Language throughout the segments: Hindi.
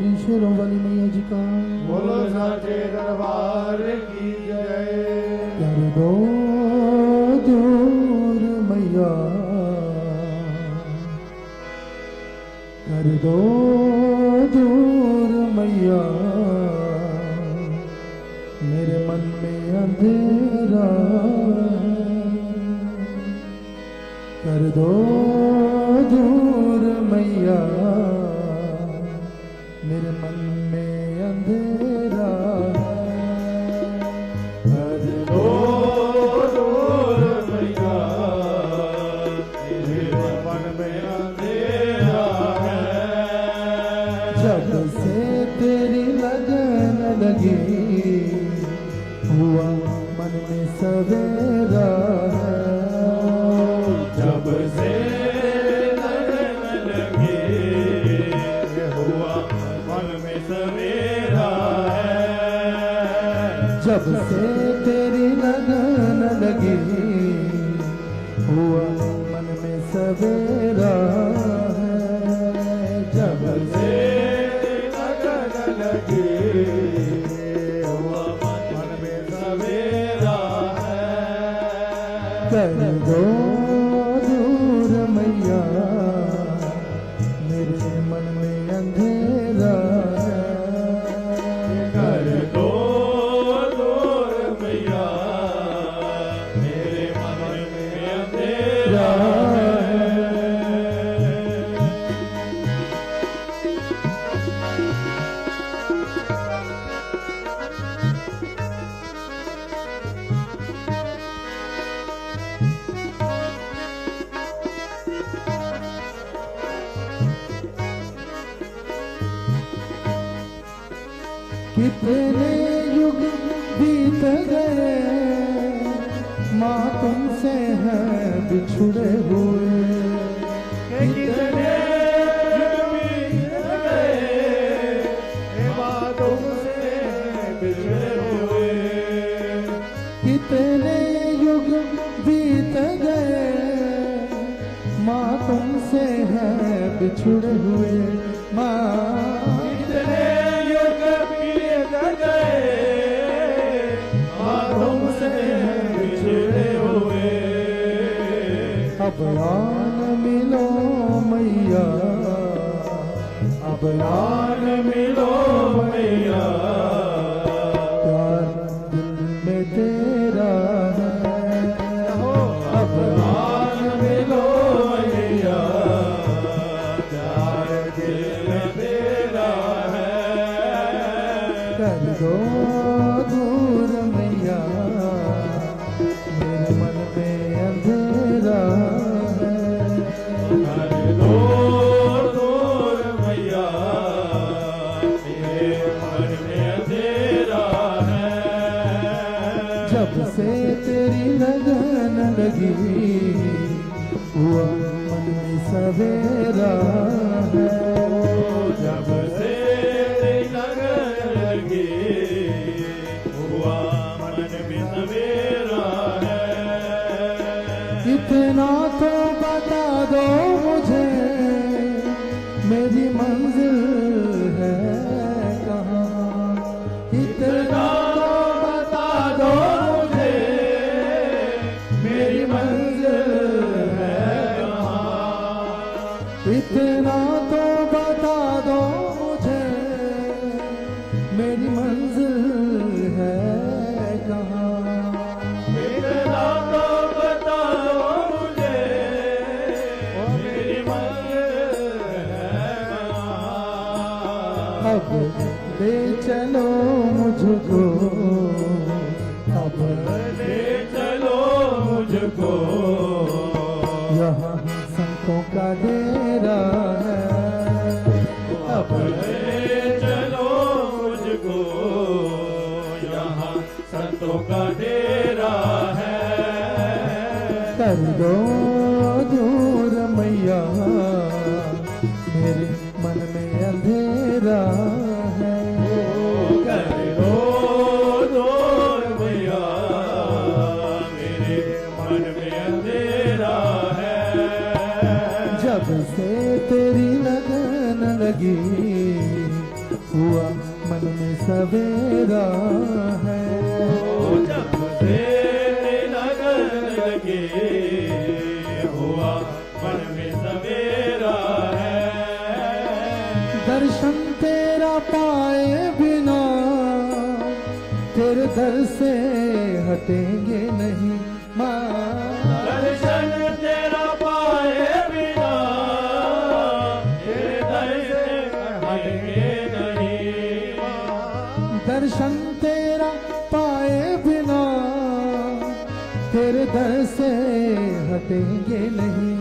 मेरी शेरों वाली मैया जी का। बोलो साचे दरबार की जय। कर दो दूर मैया, कर दो दूर मैया, मेरे मन में अंधेरा कर दो दूर मैया, मेरे मन में अंधेरा कर दो दूर मैया, मेरे मन में अंधेरा है। जब से तेरी लगन लगी हुआ मन में सवेरा है। जब से लगन लगी हुआ मन में सवेरा है। जब से तेरी लगन लगी हुआ मन में सवेरा है। जब से लगन लगी हुआ मन में सवेरा है। कर दो दूर मैया, मेरे मन में अंधेरा है। कर दो दूर मैया, मेरे मन में अंधेरा है। कितने युग बीत गए माँ तुमसे हैं बिछुड़े हुए। कितने युग बीत गए माँ तुमसे बिछड़े हुए। कितने युग बीत गए माँ तुमसे हैं बिछुड़े हुए। माँ कितने युग बीत गए माँ तुमसे बिछड़े हुए। अब आन मिलो मैया, अब आन मिलो मैया, प्यार दिल में तेरा है। अब आन मिलो मैया, प्यार दिल में तेरा है। कर दो दूर मैया, मेरे मन में अंधेरा है। कर दो दूर मैया, मेरे मन में अंधेरा है। जब से तेरी लगन लगी हुआ मन में सवेरा है। जब से लगन लगी हुआ मन में सवेरा है। इतना तो बता दो मुझे मेरी मंजिल है कहाँ। इतना तो बता दो मुझे मेरी मंजिल है कहाँ। इतना तो बता दो मुझे मेरी मंजिल है कहाँ। इतना तो बता दो मुझे मेरी मंजिल है कहाँ। अब ले चलो मुझको, अब ले चलो मुझको, यहाँ संतों का डेरा है। अब ले चलो मुझको, यहाँ संतों का डेरा है। कर दो दूर मैया, मेरे मन में अंधेरा है। कर दो दूर मैया, मेरे मन में अंधेरा है। जब से तेरी लगन लगी हुआ मन में सवेरा है। ओ जब से लगन लगे हुआ मन में सवेरा है। दर्शन तेरा पाए बिना तेरे दर से हटेंगे नहीं माँ। दर्शन तेरा पाए बिना तेरे दर से हटेंगे नहीं। दर्शन तेरा पाए बिना तेरे दर से हटेंगे नहीं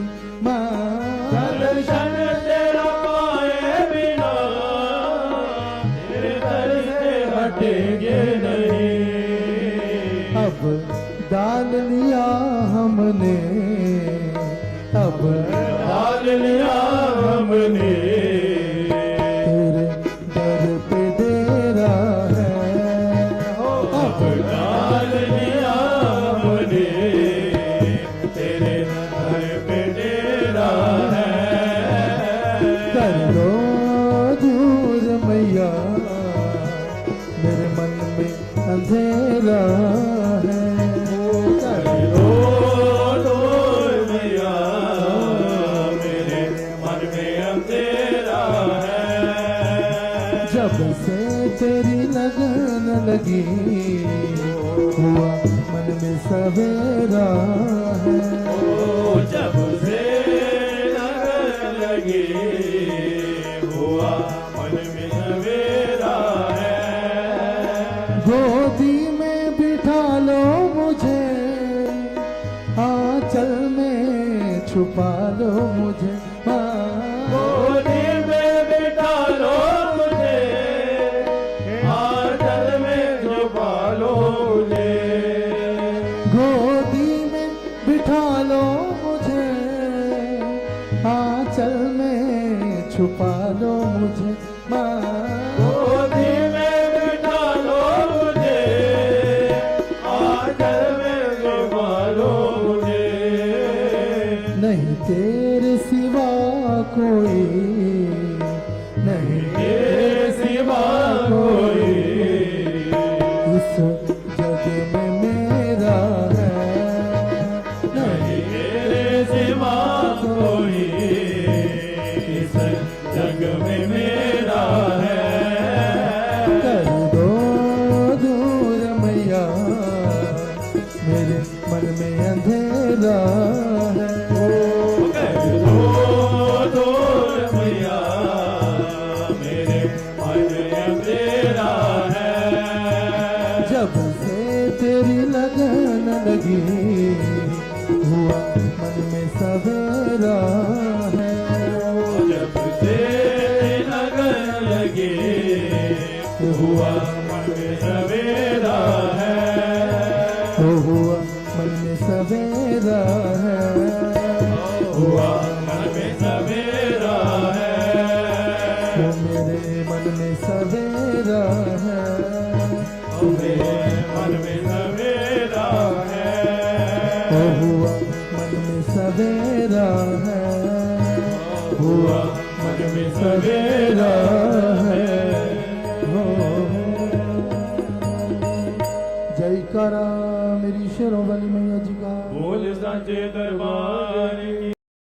माँ। दर्शन तेरा पाए बिना तेरे दर से हटेंगे नहीं। अब डाल लिया हमने, अब डाल लिया हमने तेरे दर पे डेरा है। अब डाल लिया हमने तेरे घर पे डेरा है। कर दो दूर मैया मेरे मन में अंधेरा है। कर दो मैया मेरे मन में अंधेरा है। जब से तेरी लगन लगी हुआ मन में सवेरा है। ओ जब से लगन लगी हुआ मन में सवेरा है। गोदी में बिठा लो मुझे, आंचल में छुपा लो मुझे गोदी में बिठा लो मुझे, आंचल में छुपा लो मुझे। गोदी में बिठा लो मुझे, आंचल में छुपा लो मुझे गोदी में बिठा लो मुझे, आंचल में छुपा लो मुझे। नहीं तेरे सिवा कोई, नहीं तेरे सिवा कोई इस जग में मेरा है। नहीं तेरे सिवा कोई इस जग में मेरा है। कर दो दूर मैया मेरे मन में अंधेरा है। कर दो मैया मेरे मन में अंधेरा है। जब से तेरी लगन लगी हुआ मन में सवेरा है। जब से लगन लगी हुआ मन में सवेरा है। हुआ मन में सवेरा है। हुआ मन में सवेरा है। मेरे मन में सवेरा है। मेरे मन में सवेरा है। हुआ मन में सवेरा है। हुआ मन में सवेरा